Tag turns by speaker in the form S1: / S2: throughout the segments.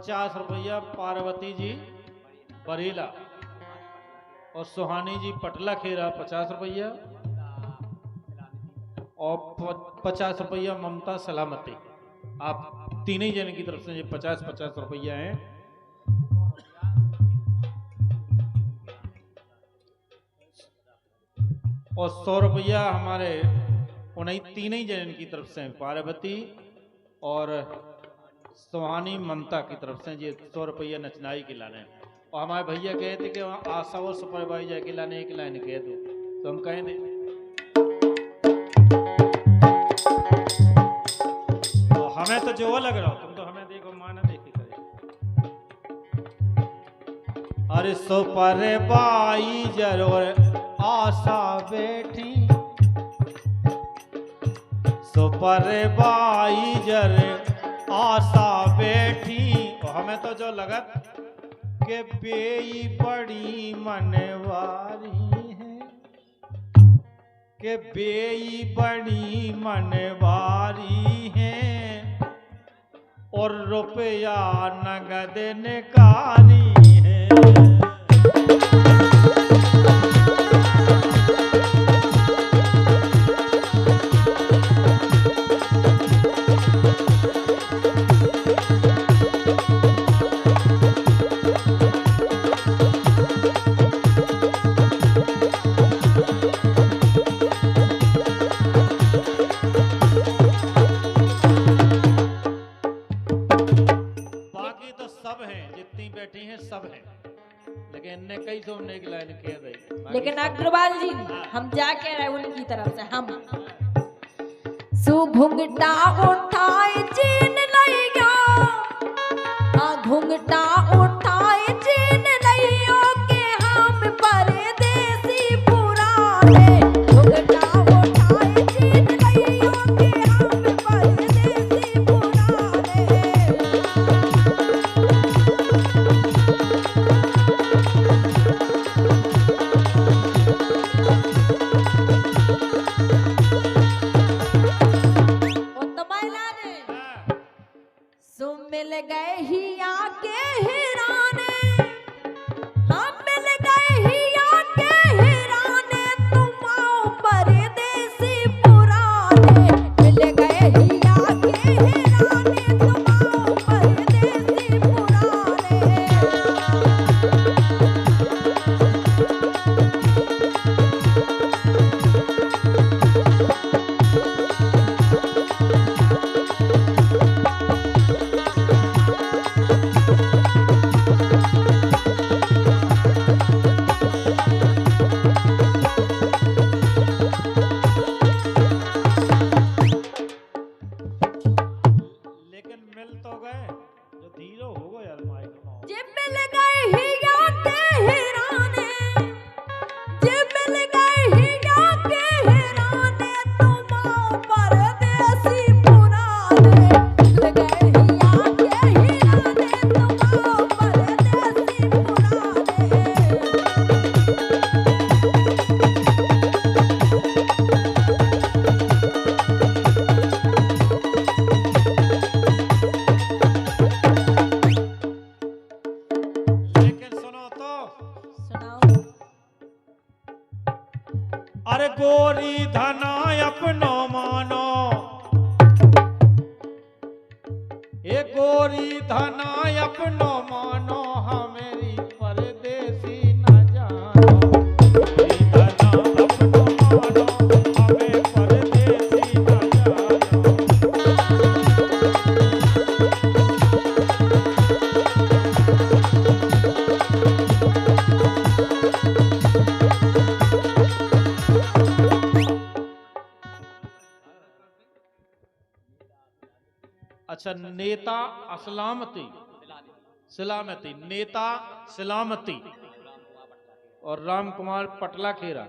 S1: ₹50 पार्वती जी बरीला और सुहानी जी पटला खेरा ₹50 और ₹50 ममता सलामती। आप तीनों जन की तरफ से ये 50-50 रुपया हैं। और ₹100 हमारे उन्हीं तीनों जन की तरफ से पार्वती और सुहानी ममता की तरफ से ये ₹100 नचनाई के लाने। और हमारे भैया कहे थे कि आशा और सुपरवाइजर के लाने एक लाइन कह दो, तो हम कहें दे। तो हमें तो जो लग रहा हो, तुम तो हमें देखो माना देखी करे। अरे सुपरवाइजर और आशा बैठी, सुपरवाइजर आशा बैठी। और हमें तो जो लगत के बेई बड़ी मनवारी है, के बेई बड़ी मनवारी है और रुपया नगद निकारी है।
S2: लेकिन अग्रवाल जी हम जा कह रहे उनकी तरफ से, हम घुंघटा उठाए चीन लइयो, घुंघटा उठाए चीन लइयो के हम परदेसी पुराने। घुंघटा उठाए चीन लइयो के हम परदेसी पुराने। मिल गए ही आके ही
S1: गोरी धना अपनो मानो, ए गोरी धना अपनो मानो, हमेरी परदेसी न जानो। गोरी धना अपनो मानो, हमें परदेसी न जानो। अच्छा, नेता असलामती सलामती, नेता सलामती और राम कुमार पटला खेरा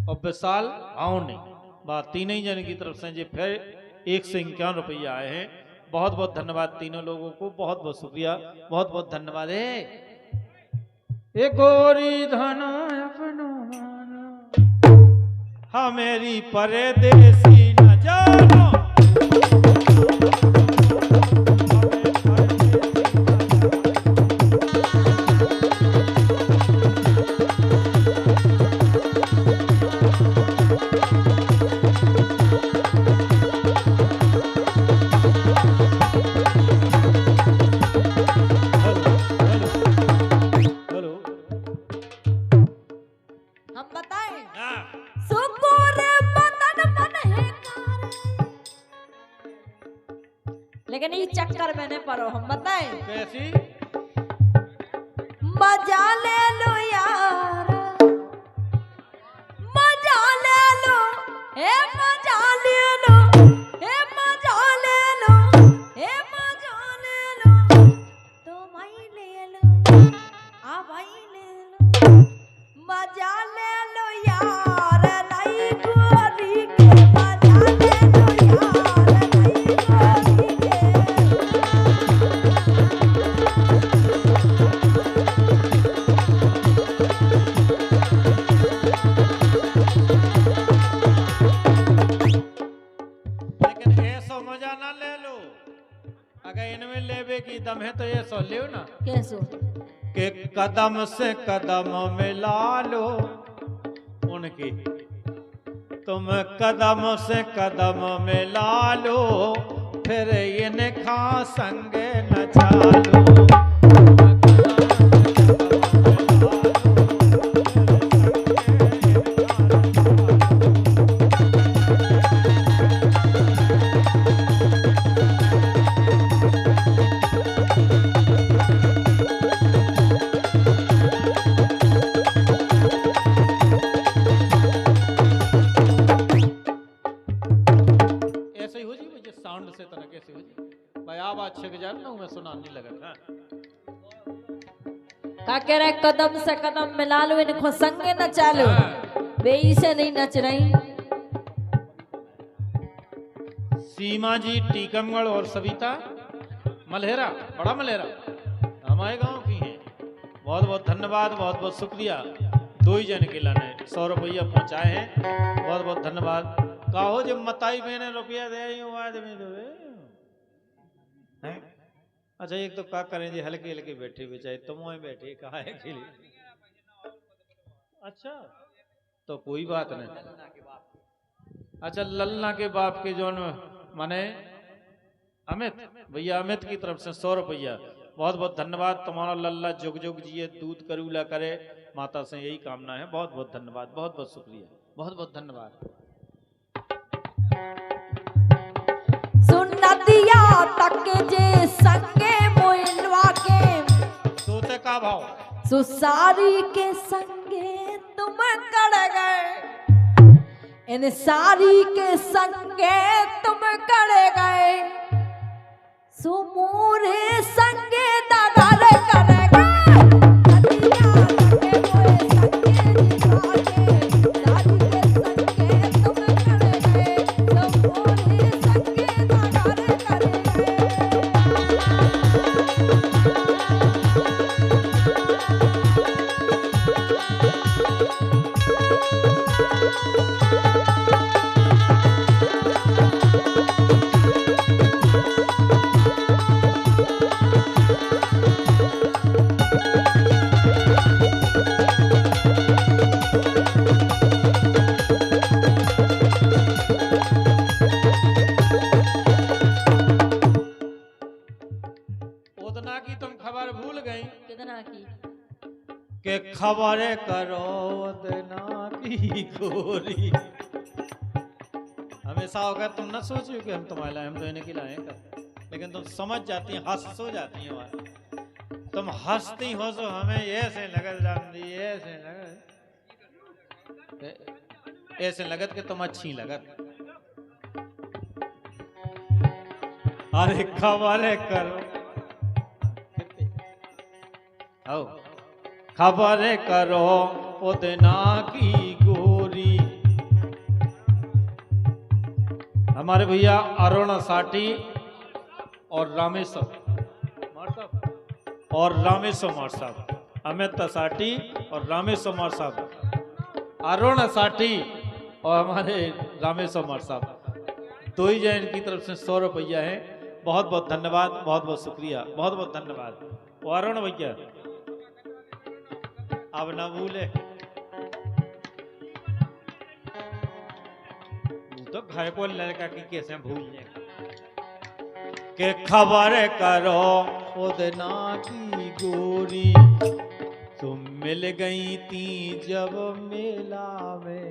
S1: और विशाल आउनी, बात तीनों ही जन की तरफ से जी फिर 151 रुपया आए हैं। बहुत बहुत धन्यवाद तीनों लोगों को, बहुत बहुत शुक्रिया, बहुत बहुत धन्यवाद है। ए गोरी धना अपनो मानो, हमेरी परदेसी न जानो।
S2: हम बताएं, सुकुर बदन मन है कार। लेकिन ये चक्कर में नहीं पड़ो, हम बताएं
S1: कैसी
S2: मजा ले लो यार, मजा ले लो, हे मजा ले लो, हे मजा ले लो, हे मजा ले लो, तो भाई ले लो, आ भाई ले लो, मजा ले लो यार, नहीं गोरी के मजा ले लो यार, नहीं गोरी के।
S1: लेकिन ऐसा मजा ना ले लो, अगर इनमें लेवे की दम है तो ये सो लियो ना
S2: कैसो
S1: कि कदम से कदम मिला लो उनकी, तुम कदम से कदम मिला लो, फिर इनका संग नचा लो। ऐसे ही हो जी मुझे साउंड से तरह कैसे हो जी भाई, आवाज छिक जाए ना मैं सुना नहीं लगा। हाँ
S2: का कह रहा है, कदम से कदम मिला लो, इनको संगे न चालो, वे इसे नहीं नच रही।
S1: सीमा जी टीकमगढ़ और सविता मलहेरा, बड़ा मलहेरा हमारे गांव की हैं, बहुत बहुत धन्यवाद, बहुत बहुत शुक्रिया। दो ही जन के लाने 100 रुपया पहुंचाए हैं, बहुत बहुत धन्यवाद। कहो जब मताई मैंने रुपया दे आदमी तो हैं। अच्छा एक तो क्या करें जी, हल्के हल्के बैठे बेचारे, तुम वहीं बैठे कहा है के लिए। अच्छा तो कोई बात नहीं। अच्छा लल्ला के बाप के जो माने अमित भैया, अमित की तरफ से 100 रुपया, बहुत बहुत धन्यवाद। तुम्हारा लल्ला जुग जुग जिए, दूध करूला करे, माता से यही कामना है। बहुत बहुत धन्यवाद, बहुत बहुत शुक्रिया, बहुत बहुत धन्यवाद।
S2: सुनतिया तक जे संगे मोइलवा के,
S1: सोते का भाव
S2: सुसारी के संगे तुम कड़ गए, इन सारी के संगे तुम कड़ गए, सुमूरे संगे दागर कर गए।
S1: के खबर करो देना की गोरी। हमेशा होगा तुम ना सोचो कि हम तुम्हारे लाए, हम तो इन्हें खिलाए कर, लेकिन तुम समझ जाती हैं, हंस हो जाती हैं वहां। तुम हंसती हो तो हमें ऐसे लगत राम जी, ऐसे लगत कि तुम अच्छी लगत। अरे खबर करो, आओ खबर करो उदना की गोरी। हमारे भैया अरुण साटी और रामेश्वर मार साहब, अमित साटी और रामेश्वर मार साहब, अरुण साटी और हमारे रामेश्वर मार साहब, दो ही जैन की तरफ से 100 रुपया है। बहुत बहुत धन्यवाद, बहुत बहुत शुक्रिया, बहुत बहुत धन्यवाद। और अरुण भैया अब ना भूले, तो घर को लड़का की कैसे भूलने के खबर करो उदना की गोरी। तुम मिल गई थी जब मेला में,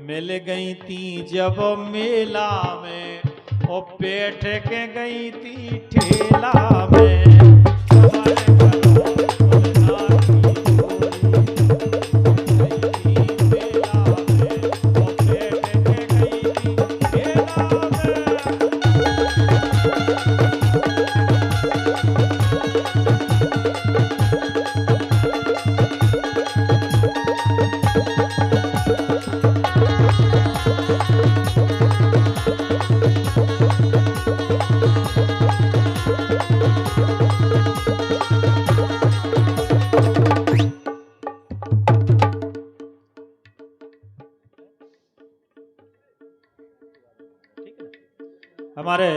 S1: मिल गई थी जब मेला में, और बैठ के गई थी ठेला में। हमारे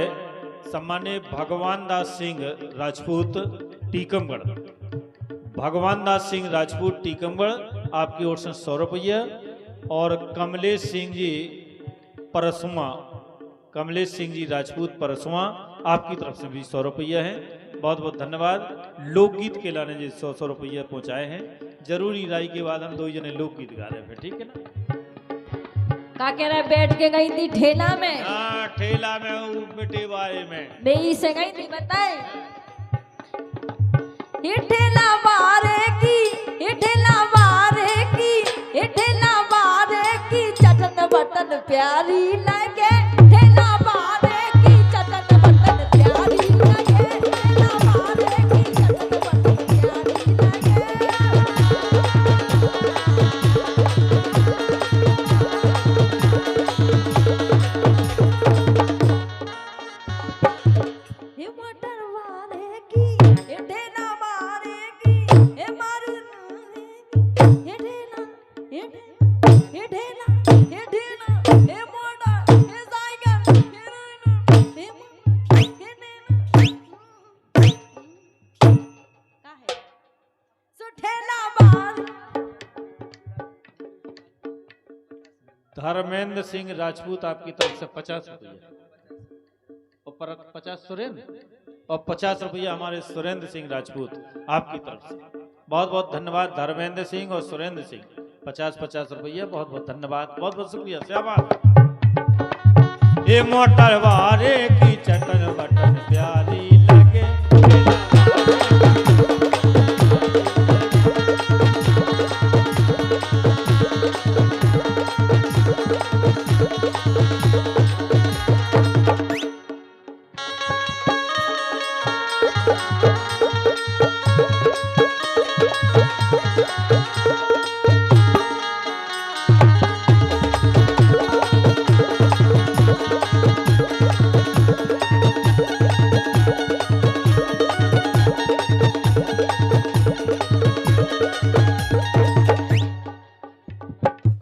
S1: सम्मानित भगवान दास सिंह राजपूत टीकमगढ़, भगवान दास सिंह राजपूत टीकमगढ़ आपकी ओर से 100 रुपया, और कमलेश सिंह जी परसुआ, कमलेश सिंह जी राजपूत परसुआ आपकी तरफ से भी 100 रुपया है। बहुत बहुत धन्यवाद। लोकगीत के लाने जी 100 रुपया पहुंचाए हैं। जरूरी राय के बाद हम 2 जने लोकगीत गा रहे हैं, ठीक है ना।
S2: का कह रहा है, बैठ के गई थी ठेला में।
S1: हाँ ठेला में, मिठीबाई में
S2: बेई से गई थी, बताए ये ठेला बारे की, ये ठेला बारे की, ये ठेला बारे की, चटन बटन प्यारी लगे। ठेला बारे की चटन बटन प्यारी लगे, ठेला बारे की चटन बटन प्यारी लगे।
S1: धर्मेंद्र सिंह राजपूत आपकी तरफ से 50 रुपया, और 50 सुरेंद्र, और 50 रुपया हमारे सुरेंद्र सिंह राजपूत आपकी तरफ से। बहुत बहुत धन्यवाद धर्मेंद्र सिंह और सुरेंद्र सिंह, 50-50 रुपया, बहुत बहुत धन्यवाद, बहुत बहुत शुक्रिया। शाबाश। ये मोटर वाले की चटन बटन प्यारी